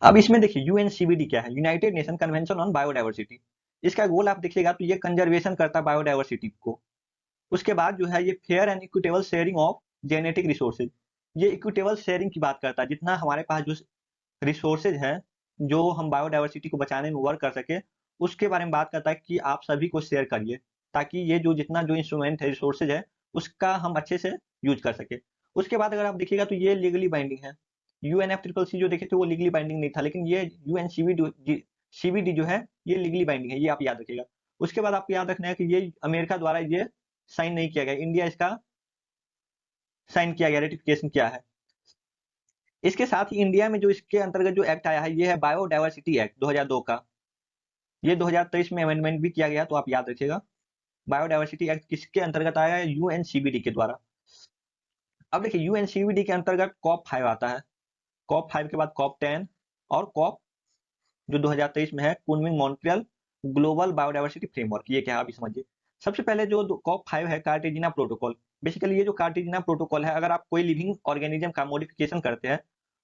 अब इसमें देखिए यूएनसीबीडी क्या है, United nation convention on biodiversity. इसका गोल आप देखिएगा तो ये कंजर्वेशन करता है बायोडाइवर्सिटी को। उसके बाद जो है ये fair and equitable sharing of genetic resources, ये इक्विटेबल शेयरिंग की बात करता है, जितना हमारे पास जो रिसोर्सेज हैं जो हम बायोडाइवर्सिटी को बचाने में वर्क कर सके, उसके बारे में बात करता है कि आप सभी को शेयर करिए, ताकि ये जो जितना जो इंस्ट्रूमेंट है, रिसोर्सेज है, उसका हम अच्छे से यूज कर सके। उसके बाद अगर आप देखिएगा तो ये लीगली बाइंडिंग है। यूएनएफ ट्रिपल सी जो देखे थे वो लीगली बाइंडिंग नहीं था, लेकिन ये यूएन सीबीडी जो है ये लीगली बाइंडिंग है, ये आप याद रखिएगा। उसके बाद आपको याद रखना है कि ये अमेरिका द्वारा ये साइन नहीं किया गया, इंडिया इसका साइन किया गया, रेटिफिकेशन किया है। इसके साथ ही इंडिया में जो इसके अंतर्गत जो एक्ट आया है ये है बायोडाइवर्सिटी एक्ट 2002 का। ये 2023 में अमेंडमेंट भी किया गया, तो आप याद रखिएगा। बायोडाइवर्सिटी एक्ट किसके अंतर्गत आया है? यूएनसीबीडी के द्वारा। अब देखिए यूएनसीबीडी के अंतर्गत कॉप 5 आता है, कॉप 5 के बाद कॉप 10 और कॉप जो 2023 में है Kunming Montreal global biodiversity framework. ये क्या है अभी समझिए। सबसे पहले जो कॉप 5 है कार्टेजिना प्रोटोकॉल। बेसिकली ये जो कार्टेजिना प्रोटोकॉल है, अगर आप कोई लिविंग ऑर्गेनिज्म का मॉडिफिकेशन करते हैं,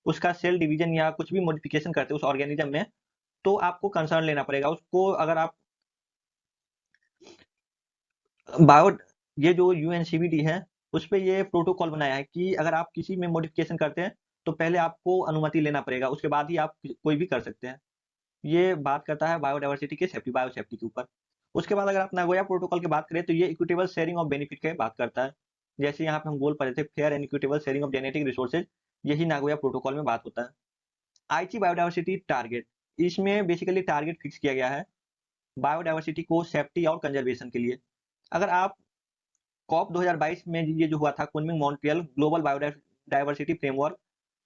उसका सेल डिवीजन या कुछ भी मॉडिफिकेशन करते हैं उस ऑर्गेनिज्म में, तो आपको कंसर्न लेना पड़ेगा उसको। अगर आप बायो ये जो यूएनसीबीडी है उस पे ये प्रोटोकॉल बनाया है कि अगर आप किसी में मॉडिफिकेशन करते हैं तो पहले आपको अनुमति लेना पड़ेगा, उसके बाद ही आप कोई भी कर सकते हैं। ये बात करता है बायोडाइवर्सिटी के सेफ्टी, बायो सेफ्टी के ऊपर। उसके बाद अगर आप नागोया प्रोटोकॉल की बात करें तो ये इक्विटेबल शेयरिंग ऑफ बेनिफिट की बात करता है। जैसे यहाँ पे हम बोल पा रहे थे fair and equitable sharing of genetic resources, यही नागोया प्रोटोकॉल में बात होता है। आईची बायोडाइवर्सिटी टारगेट, इसमें बेसिकली टारगेट फिक्स किया गया है बायोडाइवर्सिटी को सेफ्टी और कंजर्वेशन के लिए। अगर आप कॉप 2022 में ये जो हुआ था Kunming Montreal global biodiversity framework,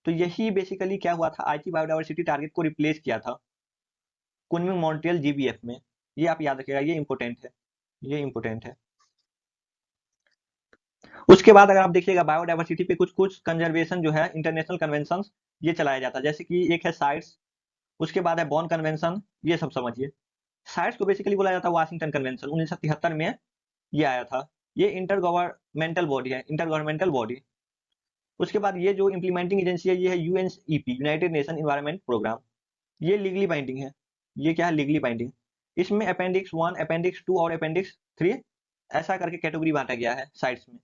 तो यही बेसिकली क्या हुआ था, आईची बायोडाइवर्सिटी टारगेट को रिप्लेस किया था कुनमिंग मॉन्ट्रियल जीबीएफ में। ये आप याद रखिएगा, ये इंपॉर्टेंट है, ये इंपॉर्टेंट है। उसके बाद अगर आप देखिएगा बायोडाइवर्सिटी पे कुछ कुछ कंजर्वेशन जो है इंटरनेशनल कन्वेंशन ये चलाया जाता है, जैसे कि एक है साइट्स, उसके बाद है बॉन कन्वेंशन, ये सब समझिए। साइट्स को बेसिकली बोला जाता है वाशिंगटन कन्वेंशन, 1973 में ये आया था। ये इंटर गवर्नमेंटल बॉडी है, इंटर गवर्नमेंटल बॉडी। उसके बाद ये जो इम्प्लीमेंटिंग एजेंसी है ये है UNEP, United Nation Environment Programme. ये लीगली बाइंडिंग है। ये क्या है? Legally binding. इसमें अपेंडिक्स 1, अपेंडिक्स 2 और अपेंडिक्स 3 ऐसा करके कैटेगरी बांटा गया है साइट्स में।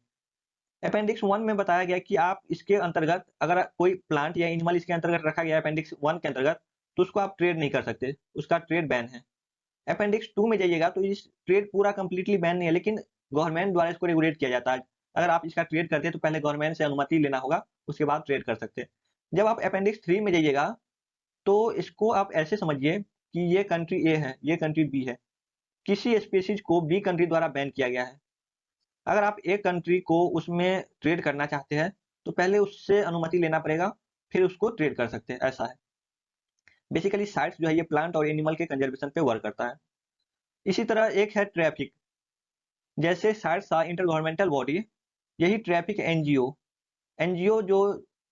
अपेंडिक्स 1 में बताया गया कि आप इसके अंतर्गत अगर कोई प्लांट या एनिमल इसके अंतर्गत रखा गया है अपेंडिक्स 1 के अंतर्गत, तो उसको आप ट्रेड नहीं कर सकते, उसका ट्रेड बैन है। अपेंडिक्स 2 में जाइएगा तो इस ट्रेड पूरा कंप्लीटली बैन नहीं है, लेकिन गवर्नमेंट द्वारा इसको रेगुलेट किया जाता है। अगर आप इसका ट्रेड करते हैं तो पहले गवर्नमेंट से अनुमति लेना होगा, उसके बाद ट्रेड कर सकते हैं। जब आप अपेंडिक्स 3 में जाइएगा तो इसको आप ऐसे समझिए कि ये कंट्री ए है, ये कंट्री बी है। किसी स्पीशीज को बी कंट्री द्वारा बैन किया गया है। अगर आप एक कंट्री को उसमें ट्रेड करना चाहते हैं तो पहले उससे अनुमति लेना पड़ेगा, फिर उसको ट्रेड कर सकते हैं, ऐसा है। बेसिकली साइट्स जो है ये प्लांट और एनिमल के कंजर्वेशन पे वर्क करता है। इसी तरह एक है ट्रैफिक। जैसे साइट्स था इंटर गवर्नमेंटल बॉडी, यही ट्रैफिक एनजीओ। एनजीओ जो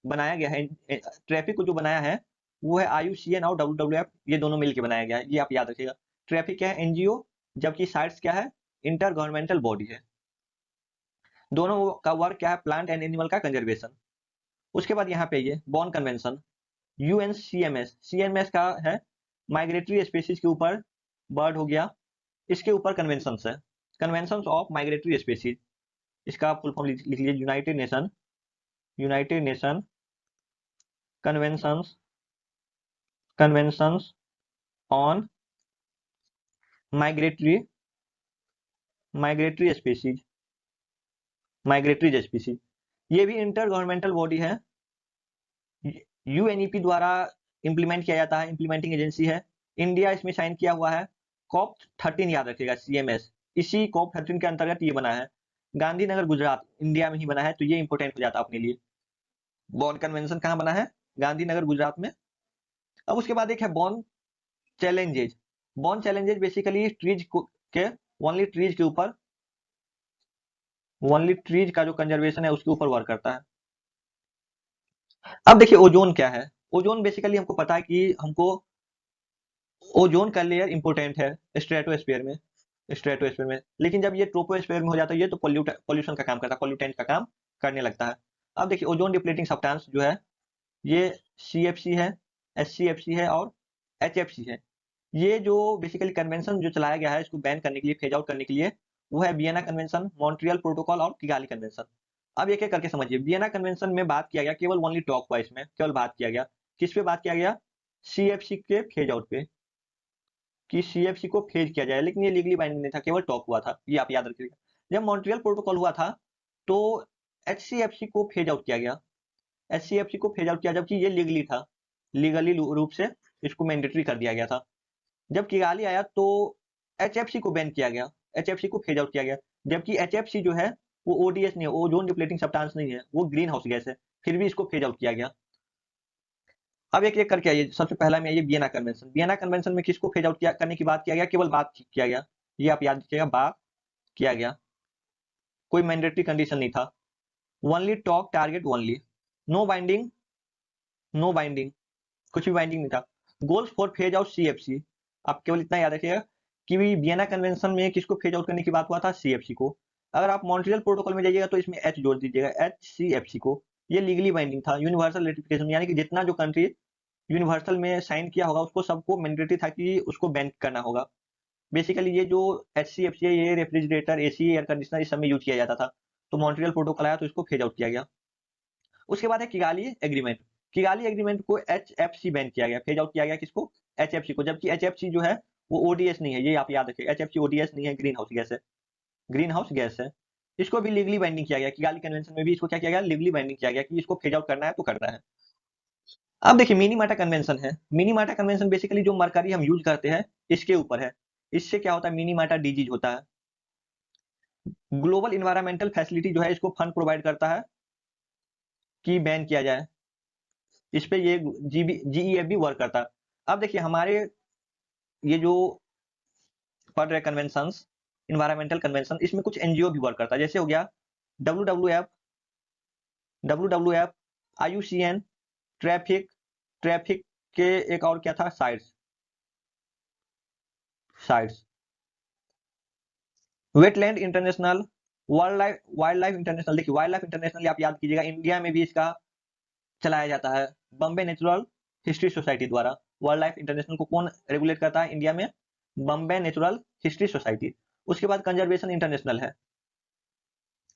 बनाया गया है, ट्रैफिक को जो बनाया है वो है आईयूसीएन और डब्ल्यूडब्ल्यूएफ, ये दोनों मिलकर बनाया गया है, ये आप याद रखिएगा। ट्रैफिक क्या है? एनजीओ, जबकि साइट्स क्या है? इंटर गवर्नमेंटल बॉडी है। दोनों का वर्क क्या है? प्लांट एंड एनिमल का कंजर्वेशन। उसके बाद यहाँ पे ये बॉन कन्वेंशन, यूएनसीएमएस, सीएमएस का है माइग्रेटरी स्पीशीज के ऊपर, बर्ड हो गया, इसके ऊपर कन्वेंशन है, कन्वेंशन ऑफ माइग्रेटरी स्पीशीज। इसका फुल फॉर्म लिख लीजिए, United nation, United nation conventions, conventions on migratory, migratory species, migratory species. ये भी इंटर गवर्नमेंटल बॉडी है, यूएनईपी द्वारा इंप्लीमेंट किया जाता है, इंप्लीमेंटिंग एजेंसी है। इंडिया इसमें साइन किया हुआ है। कॉप 13 याद रखिएगा, सीएमएस, इसी कॉप 13 के अंतर्गत ये बना है। गांधीनगर गुजरात इंडिया में ही बना है, तो ये इंपोर्टेंट हो जाता है अपने लिए। बॉन कन्वेंशन कहाँ बना है? गांधीनगर गुजरात में। अब उसके बाद एक है बॉन चैलेंजेज। बॉन चैलेंजेज बेसिकली ट्रीज के, ओनली ट्रीज के ऊपर, ओनली ट्रीज का जो कंजर्वेशन है उसके ऊपर वर्क करता है। अब देखिए ओजोन क्या है। ओजोन बेसिकली हमको पता है कि हमको ओजोन का लेयर इंपोर्टेंट है स्ट्रेटोस्फीयर में, स्ट्रेटोस्फीयर में, लेकिन जब ये ट्रोपोस्फीयर में हो जाता है ये तो पॉल्यूशन का काम करता है, पॉल्यूटेंट का काम करने लगता है। अब देखिए ओजोन डिप्लीटिंग सब्सटेंस जो है ये सीएफसी है, SCFC है और HFC है। ये जो बेसिकली कन्वेंशन जो चलाया गया है इसको बैन करने के लिए, फेज आउट करने के लिए, वो है वियना कन्वेंशन, मॉन्ट्रियल प्रोटोकॉल और किगाली कन्वेंशन। अब एक एक करके समझिए। वियना कन्वेंशन में बात किया गया, केवल ओनली टॉक हुआ, इसमें केवल बात किया गया, किस पे बात किया गया? CFC के फेज आउट पे, कि CFC को फेज किया जाए, लेकिन ये लीगली बाइंडिंग नहीं था, केवल टॉक हुआ था, ये आप याद रखिएगा। जब मॉन्ट्रियल प्रोटोकॉल हुआ था तो HCFC को फेज आउट किया गया, HCFC को फेज आउट किया, जबकि ये लीगली था, लीगली रूप से इसको मैंडेटरी कर दिया गया था। जब किगाली आया तो HFC को बैन किया गया, HFC को फेज आउट किया गया, जबकि HFC जो है वो ODS नहीं है, ओजोन डिप्लेटिंग सब्सटेंस नहीं है, वो ग्रीन हाउस गैस है, फिर भी इसको फेज आउट किया गया। अब एक एक करके आइए। सबसे पहला में आइए वियना कन्वेंशन। वियना कन्वेंशन में किसको फेज आउट करने की बात किया गया? केवल बात किया गया, ये आप याद रखिएगा, बात किया गया, कोई मैंडेटरी कंडीशन नहीं था। Only talk, target only, no binding, no binding, कुछ भी बाइंडिंग नहीं था। Goals for phase out CFC, आप केवल इतना याद रखिएगा कि वियना कन्वेंशन में किसको फेज आउट करने की बात हुआ था? CFC को। अगर आप मॉन्ट्रियल प्रोटोकॉल में जाइएगा तो इसमें H जोड़ दीजिएगा, HCFC को। ये लीगली बाइंडिंग था, यूनिवर्सल रेटिफिकेशन, यानी कि जितना जो कंट्री यूनिवर्सल में साइन किया होगा उसको सबको मैंडेटरी था कि उसको बैन करना होगा। बेसिकली ये जो HCFC है ये रेफ्रिजरेटर, AC, एयर कंडीशनर इस सब में यूज किया जाता था, तो मॉन्ट्रियल प्रोटोकॉल आया तो इसको फेज आउट किया गया। उसके बाद है किगाली एग्रीमेंट। किगाली एग्रीमेंट को HFC बैन किया गया, फेज आउट किया गया किसको? HFC को, जबकि HFC जो है वो ODS नहीं है, ये आप याद रखिए, HFC ODS नहीं है, ग्रीन हाउस गैस है, ग्रीन हाउस गैस है। इसको भी लीगली बाइंडिंग किया गया, किगाली कन्वेंशन में भी इसको क्या किया गया? लीगली बाइंडिंग किया गया कि इसको फेज आउट करना है तो करना है। अब देखिए मिनीमाटा कन्वेंशन है। मिनीमाटा कन्वेंशन बेसिकली जो मरकरी हम यूज करते हैं इसके ऊपर है। इससे क्या होता है? मिनीमाटा डिजीज होता है। ग्लोबल इन्वायरमेंटल फैसिलिटी जो है इसको फंड प्रोवाइड करता है कि बैन किया जाए, इस पे ये GEF भी वर्क करता है। अब देखिए हमारे ये जो पढ़ रहे कन्वेंशन, इन्वायरमेंटल कन्वेंशन, इसमें कुछ NGO भी वर्क करता है, जैसे हो गया WWF, IUCN, ट्रैफिक के एक और क्या था? Sites, wetland international, wild life international. देखिए वाइल्ड लाइफ इंटरनेशनल आप याद कीजिएगा, इंडिया में भी इसका चलाया जाता है बॉम्बे नेचुरल हिस्ट्री सोसाइटी द्वारा। वाइल्ड लाइफ इंटरनेशनल को कौन रेगुलेट करता है इंडिया में? Bombay natural history society. उसके बाद कंजर्वेशन इंटरनेशनल है,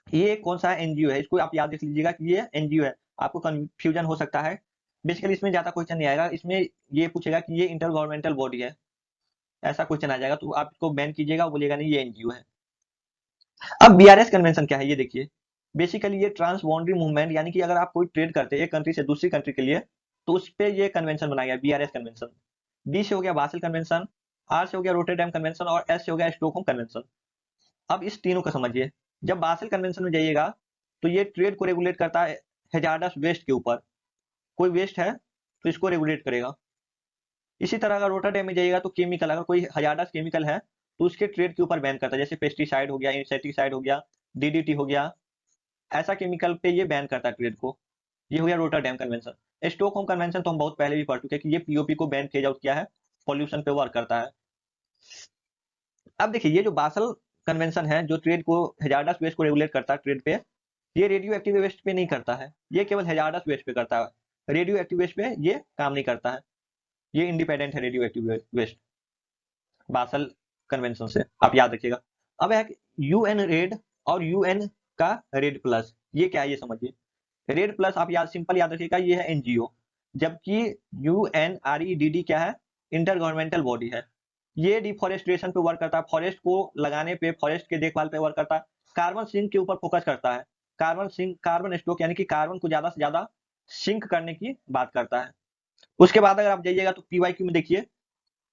ये कौन सा NGO है? इसको आप याद रख लीजिएगा कि ये NGO है, आपको कंफ्यूजन हो सकता है। बेसिकली इसमें ज्यादा क्वेश्चन नहीं आएगा, इसमें ये पूछेगा कि ये इंटर गवर्नमेंटल बॉडी है, ऐसा क्वेश्चन आ जाएगा, तो आप इसको बैन कीजिएगा, बोलिएगा नहीं ये NGO है। अब BRS कन्वेंशन क्या है ये देखिए। बेसिकली ये ट्रांस बाउंड्री मूवमेंट, यानी कि अगर आप कोई ट्रेड करते हैं एक कंट्री से दूसरी कंट्री के लिए तो उस पे ये कन्वेंशन बनाया गया, BRS कन्वेंशन। B से हो गया बासेल कन्वेंशन, R से हो गया रोटरडैम कन्वेंशन और S से हो गया स्टॉकहोम कन्वेंशन। अब इस तीनों को समझिए। जब बासेल कन्वेंशन में जाइएगा तो ये ट्रेड को रेगुलेट करता है हैजार्डस वेस्ट के ऊपर, कोई वेस्ट है तो इसको रेगुलेट करेगा। इसी तरह अगर रोटरडैम में जाइएगा तो केमिकल, अगर कोई हैजार्डस केमिकल है तो उसके ट्रेड के ऊपर बैन करता है, जैसे पेस्टिसाइड हो गया, इंसेक्टिसाइड हो गया, DDT हो गया, ऐसा केमिकल पे ये बैन करता है ट्रेड को। ये हो गया रोटरडैम कन्वेंशन। स्टॉकहोम कन्वेंशन तो हम बहुत पहले भी पढ़ चुके हैं कि ये POP को बैन फेज आउट किया है, पॉल्यूशन पे वर्क करता है। अब देखिए ये जो बासल कन्वेंशन है जो ट्रेड को, हैजार्डस वेस्ट को रेगुलेट करता है ट्रेड पे, ये रेडियो एक्टिव वेस्ट पे नहीं करता है, ये केवल हैजार्डस वेस्ट पे करता है, रेडियो एक्टिव वेस्ट पे ये काम नहीं करता है, ये इंडिपेंडेंट है radio active waste Basel convention से, आप याद रखिएगा। अब है UN रेड और UN का रेड प्लस, ये क्या है ये समझिए। रेड प्लस आप याद, सिंपल याद रखिएगा, ये है NGO, जबकि UNREDD क्या है? इंटर गवर्नमेंटल बॉडी है। ये डिफॉरेस्टेशन पे वर्क करता है, फॉरेस्ट को लगाने पे, फॉरेस्ट के देखभाल पे वर्क करता है, कार्बन सिंक के ऊपर फोकस करता है, कार्बन सिंक, कार्बन स्टॉक, यानी कि कार्बन को ज्यादा से ज्यादा सिंक करने की बात करता है। उसके बाद अगर आप जाइएगा तो PYQ में देखिए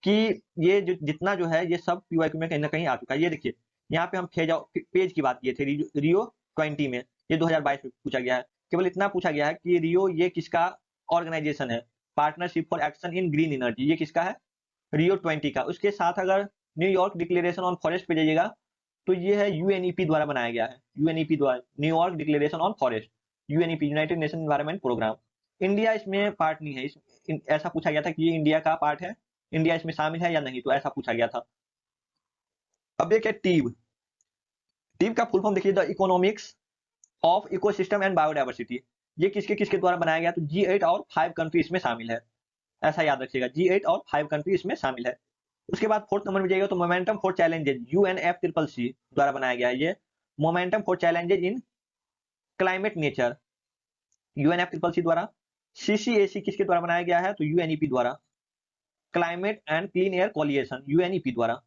कि ये जितना जो है ये सब PYQ में कहीं ना कहीं आ चुका है। ये देखिए यहाँ पे हम पेज की बात किए थे, रियो 20 में, ये 2022 में पूछा गया है। केवल इतना पूछा गया है कि रियो ये किसका ऑर्गेनाइजेशन है? Partnership for action in green energy, ये किसका है? रियो 20 का। उसके साथ अगर न्यूयॉर्क डिक्लेरेशन ऑन फॉरेस्ट पे जाइएगा तो ये है UNEP द्वारा बनाया गया है, UNEP द्वारा, New York declaration on forest, UNEP United Nation Environment Programme. India इसमें पार्ट नहीं है, ऐसा पूछा गया था कि ये इंडिया का पार्ट है, इंडिया इसमें शामिल है या नहीं, तो ऐसा पूछा गया था। अब एक है टीब। टीब का फुल फॉर्म देखिए, the economics of ecosystem and biodiversity. ये किसके किसके द्वारा बनाया गया? तो G8 और 5 कंट्री इसमें शामिल है। ऐसा याद रखिएगा। G8 और 5 कंट्री इसमें शामिल है। उसके बाद 4th नंबर में जाइएगा तो मोमेंटम फॉर चैलेंजेज UNFCCC द्वारा बनाया गया है। ये momentum for challenges in climate nature UNFCCC द्वारा। CCAC किसके द्वारा बनाया गया है तो UNEP द्वारा। Climate and clean air coalition UNEP द्वारा।